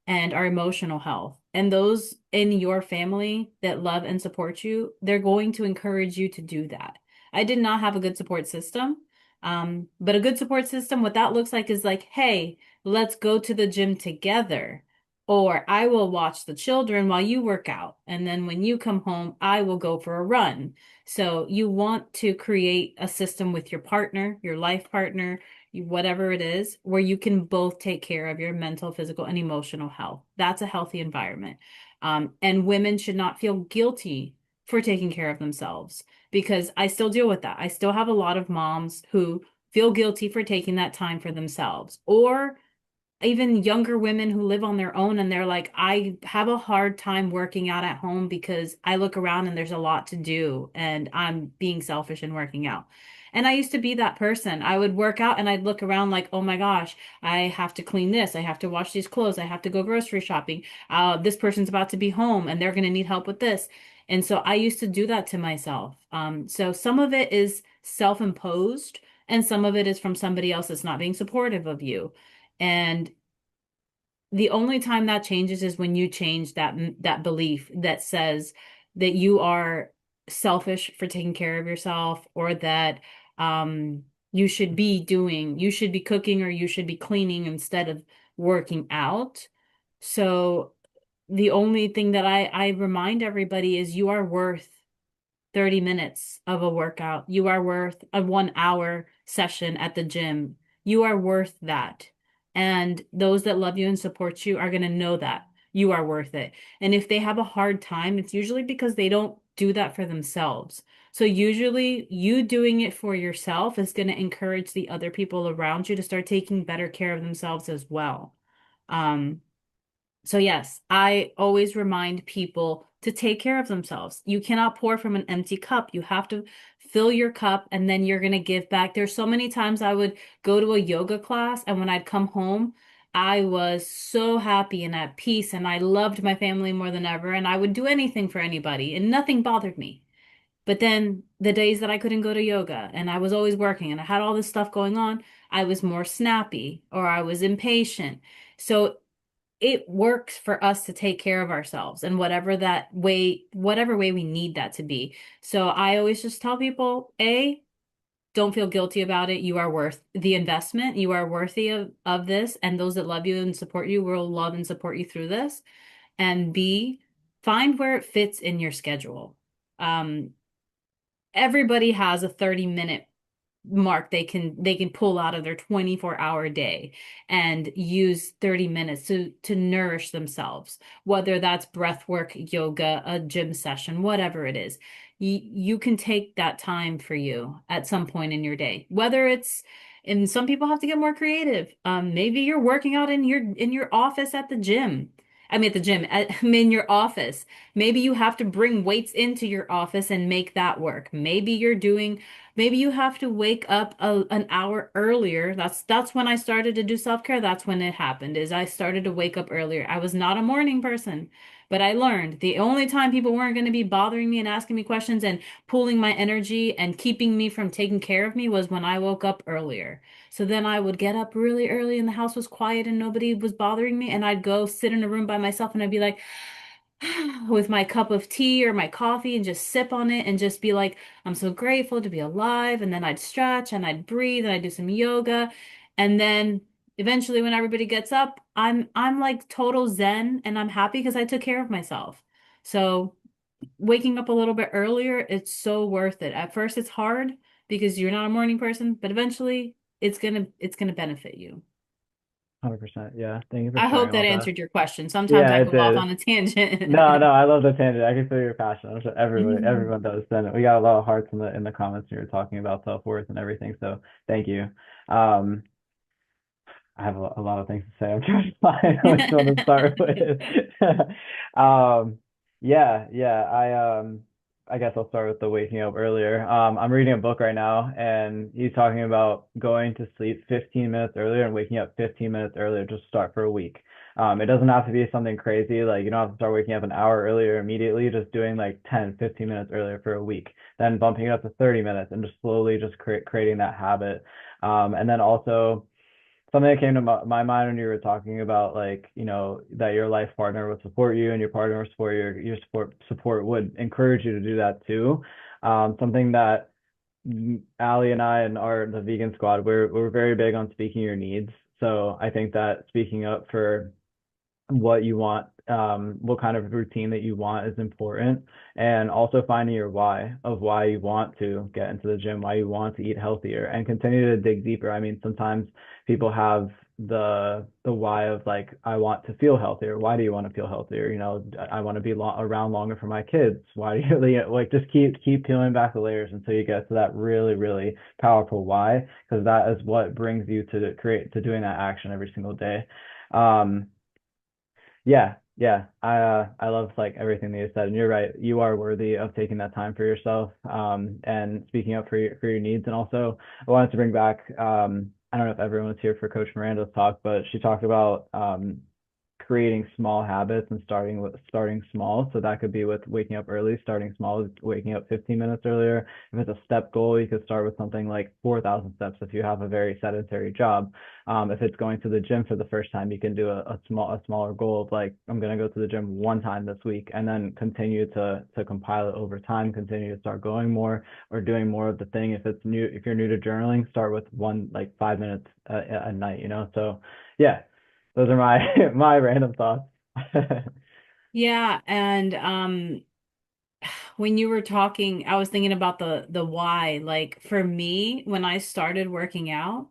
and our emotional health. And those in your family that love and support you, they're going to encourage you to do that. I did not have a good support system. But a good support system, what that looks like is like, hey, let's go to the gym together. Or I will watch the children while you work out. And then when you come home, I will go for a run. So you want to create a system with your partner, your life partner, whatever it is, where you can both take care of your mental, physical, and emotional health. That's a healthy environment. And women should not feel guilty for taking care of themselves because I still deal with that. I still have a lot of moms who feel guilty for taking that time for themselves, or even younger women who live on their own and they're like, I have a hard time working out at home because I look around and there's a lot to do and I'm being selfish and working out. And I used to be that person. I would work out and I'd look around like, oh my gosh, I have to clean this. I have to wash these clothes. I have to go grocery shopping. This person's about to be home and they're going to need help with this. And so I used to do that to myself. So some of it is self-imposed and some of it is from somebody else that's not being supportive of you. And the only time that changes is when you change that belief that says that you are selfish for taking care of yourself or that you should be cooking or you should be cleaning instead of working out. So the only thing that I remind everybody is you are worth 30 minutes of a workout. You are worth a 1 hour session at the gym. You are worth that. And those that love you and support you are going to know that you are worth it. And if they have a hard time, it's usually because they don't do that for themselves. So usually you doing it for yourself is going to encourage the other people around you to start taking better care of themselves as well. Um, so yes, I always remind people to take care of themselves. You cannot pour from an empty cup. You have to fill your cup and then you're going to give back. There's so many times I would go to a yoga class and when I'd come home, I was so happy and at peace and I loved my family more than ever and I would do anything for anybody and nothing bothered me. But then the days that I couldn't go to yoga and I was always working and I had all this stuff going on, I was more snappy or I was impatient. So it works for us to take care of ourselves and whatever way we need that to be. So I always just tell people, A, don't feel guilty about it. You are worth the investment. You are worthy of this. And those that love you and support you will love and support you through this. And B, find where it fits in your schedule. Um, Everybody has a 30-minute mark they can pull out of their 24-hour day and use 30 minutes to nourish themselves, whether that's breath work, yoga, a gym session, whatever it is. You can take that time for you at some point in your day, whether it's and some people have to get more creative. Maybe you're working out in your office at the gym. I mean, at the gym, in your office. Maybe you have to bring weights into your office and make that work. Maybe you have to wake up an hour earlier. That's when I started to do self-care. That's when it happened, is I started to wake up earlier. I was not a morning person, but I learned the only time people weren't going to be bothering me and asking me questions and pulling my energy and keeping me from taking care of me was when I woke up earlier. So then I would get up really early and the house was quiet and nobody was bothering me and I'd go sit in a room by myself and I'd be like, with my cup of tea or my coffee and just sip on it and just be like, I'm so grateful to be alive. And then I'd stretch and I'd breathe and I'd do some yoga. And then eventually when everybody gets up, I'm like total zen and I'm happy because I took care of myself. So waking up a little bit earlier, it's so worth it. At first it's hard because you're not a morning person, but eventually it's gonna benefit you. 100%. Yeah. Thank you for I sharing hope that all that. answered your question. Sometimes Yeah, I it go off did. on a No, tangent. no, I love the tangent. I can feel your passion. I'm sure everyone does. Then we got a lot of hearts in the comments. You were talking about self-worth and everything. So thank you. Um, I have a lot of things to say. I'm trying to find which one to start with. um, yeah. I guess I'll start with the waking up earlier. I'm reading a book right now, and he's talking about going to sleep 15 minutes earlier and waking up 15 minutes earlier to start for a week. It doesn't have to be something crazy. Like you don't have to start waking up an hour earlier immediately, just doing like 10, 15 minutes earlier for a week, then bumping it up to 30 minutes and just slowly just creating that habit. And then also something that came to my mind when you were talking about like that your life partner would support you and your partner would support your support would encourage you to do that too. Something that Ali and I and the vegan squad we're very big on speaking your needs. So I think that speaking up for what you want, what kind of routine that you want is important. And also finding your why of why you want to get into the gym, why you want to eat healthier and continue to dig deeper. I mean, sometimes people have the why of like, I want to feel healthier. Why do you want to feel healthier? I want to be around longer for my kids. Why do you really like just keep peeling back the layers until you get to that really, really powerful why, because that is what brings you to doing that action every single day. Um, yeah. I love like everything that you said, and you're right. You are worthy of taking that time for yourself, and speaking up for your needs. And also, I wanted to bring back, I don't know if everyone was here for Coach Miranda's talk, but she talked about creating small habits and starting small. So that could be with waking up early, starting small, waking up 15 minutes earlier. If it's a step goal, you could start with something like 4,000 steps if you have a very sedentary job. If it's going to the gym for the first time, you can do a smaller goal of like, I'm going to go to the gym one time this week, and then continue to compile it over time, continue to start going more or doing more of the thing. If you're new to journaling, start with one, like 5 minutes a night, So yeah, those are my my random thoughts. Yeah, and when you were talking, I was thinking about the why. Like for me, when I started working out,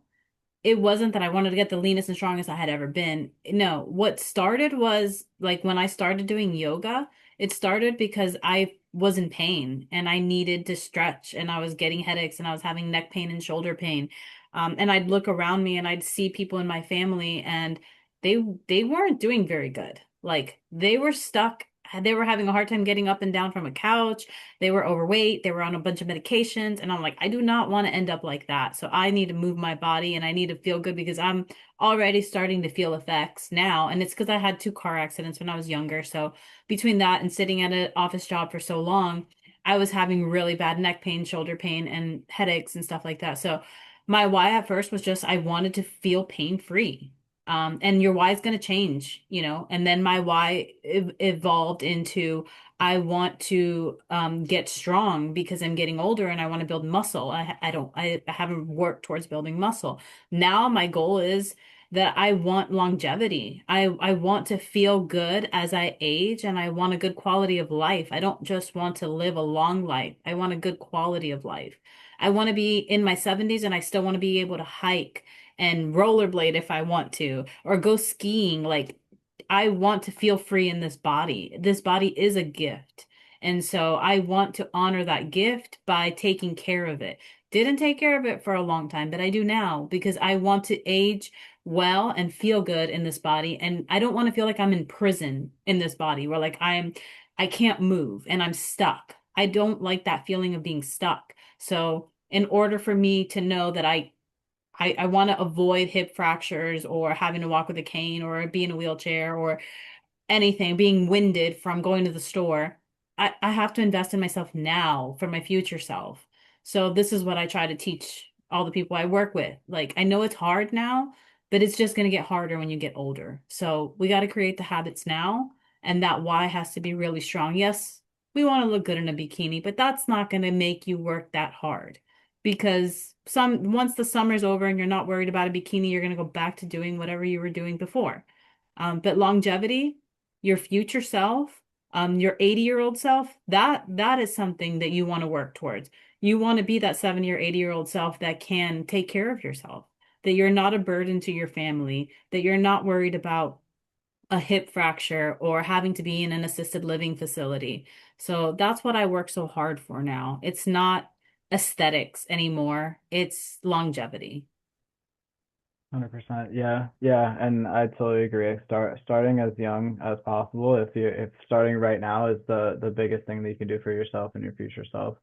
it wasn't that I wanted to get the leanest and strongest I had ever been. No, what started was like when I started doing yoga, it started because I was in pain and I needed to stretch and I was getting headaches and I was having neck pain and shoulder pain. And I'd look around me and I'd see people in my family and they weren't doing very good. Like they were stuck. They were having a hard time getting up and down from a couch. They were overweight. They were on a bunch of medications. And I'm like, I do not want to end up like that. So I need to move my body and I need to feel good because I'm already starting to feel effects now. And it's because I had two car accidents when I was younger. So between that and sitting at an office job for so long, I was having really bad neck pain, shoulder pain, and headaches and stuff like that. So my why at first was just I wanted to feel pain free. And your why is going to change, you know, and then my why evolved into I want to get strong because I'm getting older and I want to build muscle. I haven't worked towards building muscle. Now my goal is that I want longevity. I want to feel good as I age and I want a good quality of life. I don't just want to live a long life. I want a good quality of life. I want to be in my 70s and I still want to be able to hike and rollerblade if I want to, or go skiing. Like, I want to feel free in this body. This body is a gift. And so I want to honor that gift by taking care of it. Didn't take care of it for a long time, but I do now because I want to age well and feel good in this body. And I don't want to feel like I'm in prison in this body where like I can't move and I'm stuck. I don't like that feeling of being stuck. So in order for me to know that I want to avoid hip fractures or having to walk with a cane or be in a wheelchair or anything, being winded from going to the store. I have to invest in myself now for my future self. So this is what I try to teach all the people I work with. Like, I know it's hard now, but it's just going to get harder when you get older. So we got to create the habits now, and that why has to be really strong. Yes, we want to look good in a bikini, but that's not going to make you work that hard because once the summer's over and you're not worried about a bikini, you're going to go back to doing whatever you were doing before. But longevity, your future self, your 80-year-old self, that is something that you want to work towards. You want to be that 70 or 80-year-old self that can take care of yourself, that you're not a burden to your family, that you're not worried about a hip fracture or having to be in an assisted living facility. So that's what I work so hard for now. It's not aesthetics anymore, it's longevity. 100%. Yeah. Yeah. And I totally agree. Starting as young as possible. If starting right now is the biggest thing that you can do for yourself and your future self.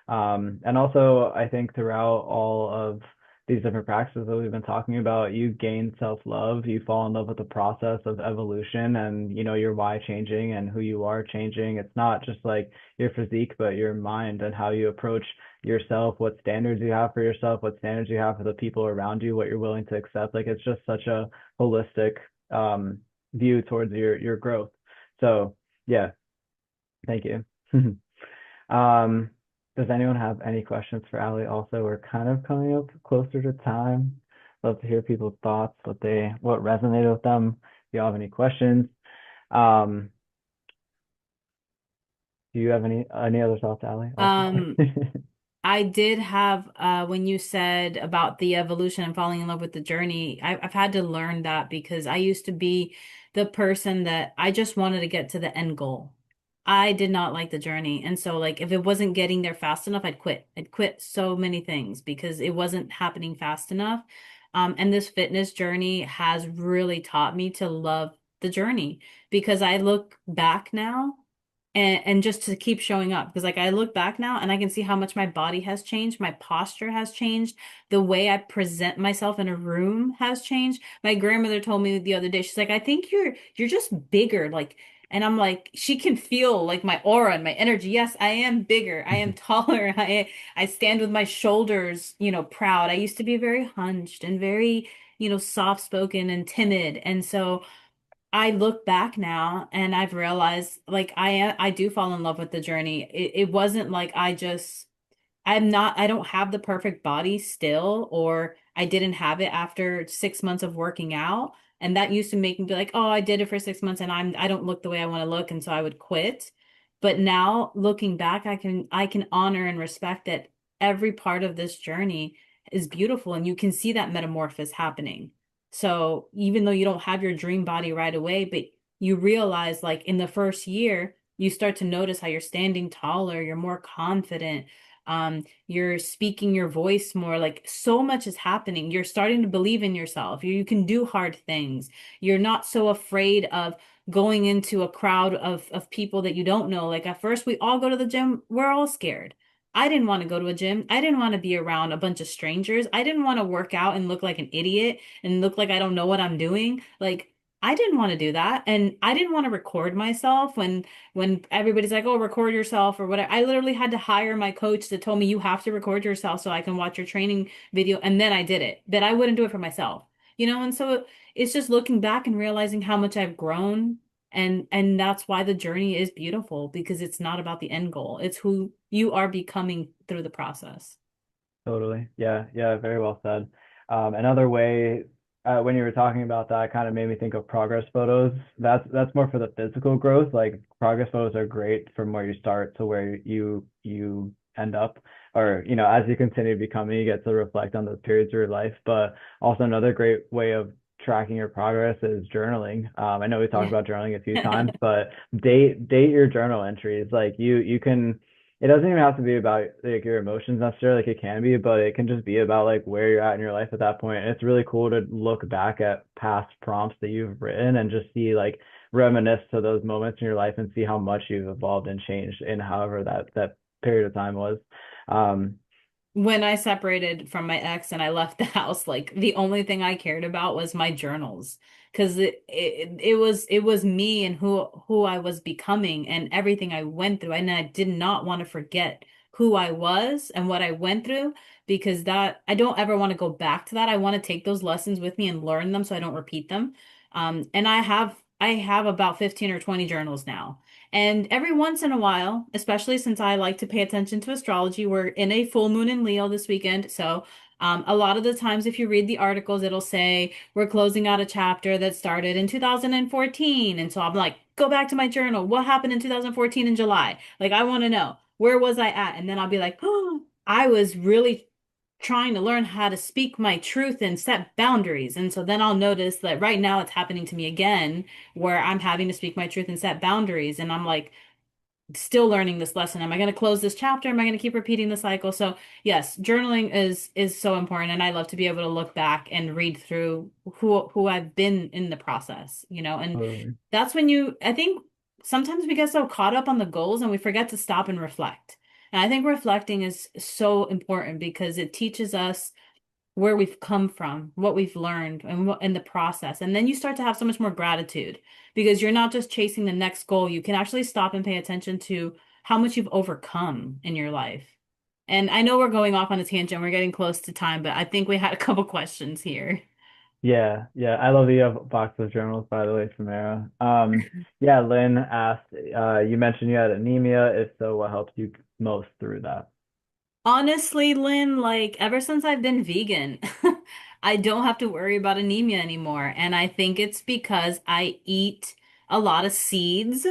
And also I think throughout all of these different practices that we've been talking about, you gain self-love, you fall in love with the process of evolution and your why changing and who you are changing. It's not just like your physique, but your mind and how you approach yourself, what standards you have for yourself, what standards you have for the people around you, what you're willing to accept. Like it's just such a holistic view towards your growth. So yeah, thank you. um, does anyone have any questions for Ali? Also, we're kind of coming up closer to time. Love to hear people's thoughts, what resonated with them. If you have any questions, um, do you have any other thoughts, Ali? Also. Um, I did have when you said about the evolution and falling in love with the journey, I've had to learn that because I used to be the person that I just wanted to get to the end goal. I did not like the journey. And so like if it wasn't getting there fast enough, I'd quit. I'd quit so many things because it wasn't happening fast enough. And this fitness journey has really taught me to love the journey because I look back now and just to keep showing up because like I look back now and I can see how much my body has changed, my posture has changed, the way I present myself in a room has changed. My grandmother told me the other day, she's like, I think you're just bigger, like, and I'm like, she can feel like my aura and my energy. Yes, I am bigger. I am taller. I stand with my shoulders, proud. I used to be very hunched and very, soft-spoken and timid. And so I look back now and I've realized like I do fall in love with the journey. It wasn't like I don't have the perfect body still, or I didn't have it after 6 months of working out. And that used to make me be like, oh, I did it for 6 months and I don't look the way I want to look. And so I would quit. But now looking back, I can honor and respect that every part of this journey is beautiful and you can see that metamorphosis happening. So even though you don't have your dream body right away, but you realize like in the first year, you start to notice how you're standing taller, you're more confident, you're speaking your voice more, like so much is happening. You're starting to believe in yourself. You can do hard things. You're not so afraid of going into a crowd of people that you don't know. Like at first we all go to the gym, we're all scared. I didn't want to go to a gym. I didn't want to be around a bunch of strangers. I didn't want to work out and look like an idiot and look like I don't know what I'm doing. Like I didn't want to do that. And I didn't want to record myself when everybody's like, "Oh, record yourself" or whatever. I literally had to hire my coach that told me you have to record yourself so I can watch your training video. And then I did it. But I wouldn't do it for myself. And so it's just looking back and realizing how much I've grown and that's why the journey is beautiful because it's not about the end goal. It's who you are becoming through the process. Totally. Yeah, yeah, very well said. Another way, when you were talking about that, kind of made me think of progress photos. That's more for the physical growth. Like progress photos are great from where you start to where you end up, or as you continue becoming, you get to reflect on those periods of your life. But also another great way of tracking your progress is journaling. I know we talked Yeah. about journaling a few times, but date your journal entries. Like you can it doesn't even have to be about like your emotions necessarily, like it can be, but it can just be about like where you're at in your life at that point. And it's really cool to look back at past prompts that you've written and just see like reminisce to those moments in your life and see how much you've evolved and changed in however that period of time was. Um, When I separated from my ex and I left the house, like the only thing I cared about was my journals because it was me and who I was becoming and everything I went through. And I did not want to forget who I was and what I went through because that I don't ever want to go back to that. I want to take those lessons with me and learn them so I don't repeat them. And I have about 15 or 20 journals now. And every once in a while, especially since I like to pay attention to astrology, we're in a full moon in Leo this weekend. So, a lot of the times, if you read the articles, it'll say we're closing out a chapter that started in 2014. And so I'm like, go back to my journal. What happened in 2014 in July? Like, I want to know where was I at? And then I'll be like, oh, I was really trying to learn how to speak my truth and set boundaries. And so then I'll notice that right now it's happening to me again where I'm having to speak my truth and set boundaries. And I'm like, still learning this lesson. Am I going to close this chapter? Am I going to keep repeating the cycle? So yes, journaling is so important, and I love to be able to look back and read through who I've been in the process, and totally. that's I think sometimes we get so caught up on the goals and we forget to stop and reflect. And I think reflecting is so important because it teaches us where we've come from, what we've learned, and what in the process. And then you start to have so much more gratitude because you're not just chasing the next goal. You can actually stop and pay attention to how much you've overcome in your life. And I know we're going off on a tangent. We're getting close to time, but I think we had a couple questions here. Yeah, yeah. I love that you have a box of journals, by the way, Samara. Yeah, Lynn asked, you mentioned you had anemia. If so, what helped you most through that? Honestly, Lynn, like ever since I've been vegan, I don't have to worry about anemia anymore. And I think it's because I eat a lot of seeds.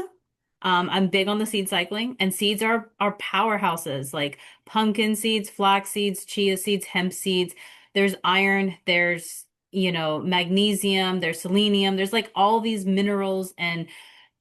I'm big on the seed cycling, and seeds are powerhouses like pumpkin seeds, flax seeds, chia seeds, hemp seeds. There's iron, there's, magnesium, there's selenium, there's like all these minerals and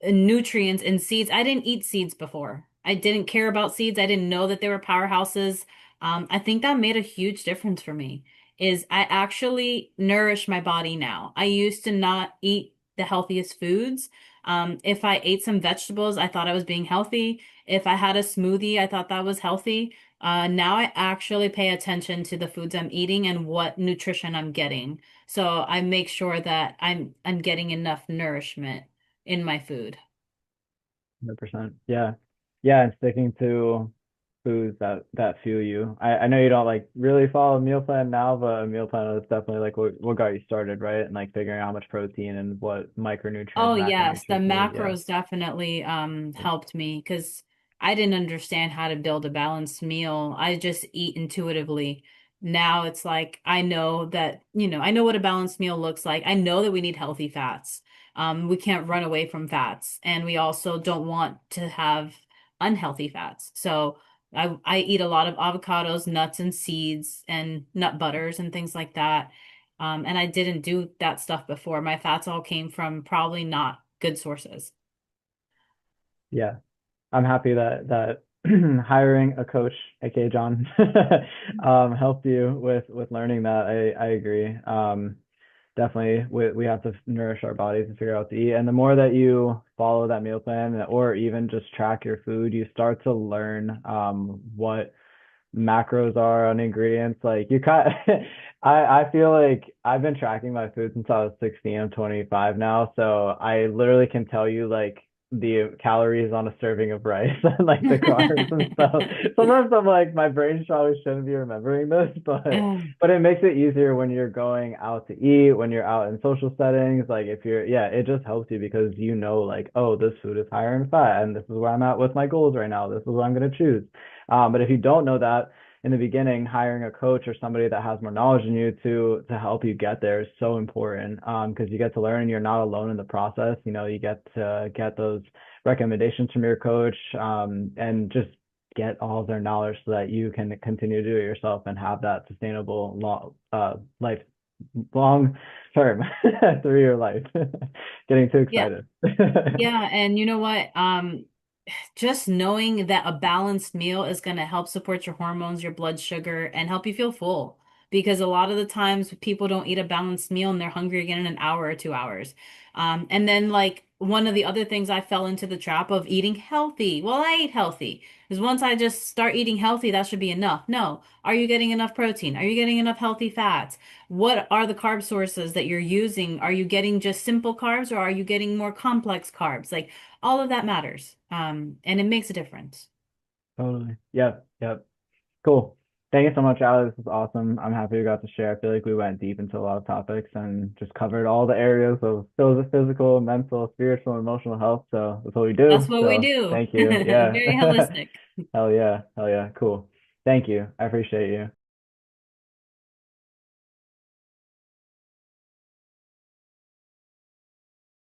nutrients in seeds. I didn't eat seeds before. I didn't care about seeds. I didn't know that they were powerhouses. I think that made a huge difference for me. Is I actually nourish my body now. I used to not eat the healthiest foods. If I ate some vegetables, I thought I was being healthy. If I had a smoothie, I thought that was healthy. Now I actually pay attention to the foods I'm eating and what nutrition I'm getting. So I make sure that I'm getting enough nourishment in my food. 100%. Yeah. Yeah, and sticking to foods that fuel you. I know you don't like really follow a meal plan now, but a meal plan is definitely like what got you started, right? And like figuring out how much protein and what micronutrients, Oh yes, the macronutrients you need. Yeah. macros definitely helped me because I didn't understand how to build a balanced meal. I just eat intuitively. Now it's like I know that, I know what a balanced meal looks like. I know that we need healthy fats. We can't run away from fats, and we also don't want to have unhealthy fats. So I eat a lot of avocados, nuts and seeds and nut butters and things like that. And I didn't do that stuff before. My fats all came from probably not good sources. Yeah. I'm happy that hiring a coach, aka John, helped you with learning that. I agree. Definitely, we have to nourish our bodies and figure out what to eat. And the more that you follow that meal plan, or even just track your food, you start to learn what macros are on ingredients. Like you kind I feel like I've been tracking my food since I was 16. I'm 25 now, so I literally can tell you like the calories on a serving of rice and like the carbs and stuff. Sometimes I'm like my brain probably shouldn't be remembering this, but it makes it easier when you're going out to eat, when you're out in social settings. Like if you're, yeah, it just helps you because you know like, oh, this food is higher in fat and this is where I'm at with my goals right now. This is what I'm going to choose. But if you don't know that in the beginning, hiring a coach or somebody that has more knowledge than you to help you get there is so important. Because you get to learn and you're not alone in the process. You know, you get to get those recommendations from your coach, and just get all of their knowledge so that you can continue to do it yourself and have that sustainable life long term through your life. Getting too Yeah. excited. Yeah, and you know what? Just knowing that a balanced meal is going to help support your hormones, your blood sugar, and help you feel full. Because a lot of the times people don't eat a balanced meal and they're hungry again in an hour or 2 hours. And then like one of the other things I fell into the trap of eating healthy. Well, I eat healthy. Because once I just start eating healthy, that should be enough. No. Are you getting enough protein? Are you getting enough healthy fats? What are the carb sources that you're using? Are you getting just simple carbs or are you getting more complex carbs? Like all of that matters. And it makes a difference. Totally. Yep. Yep. Cool. Thank you so much, Alex. This is awesome. I'm happy we got to share. I feel like we went deep into a lot of topics and just covered all the areas of physical, mental, spiritual, emotional health. So that's what we That's do. what we So do. thank you. Yeah. Very holistic. Hell yeah. Hell yeah. Cool. Thank you. I appreciate you.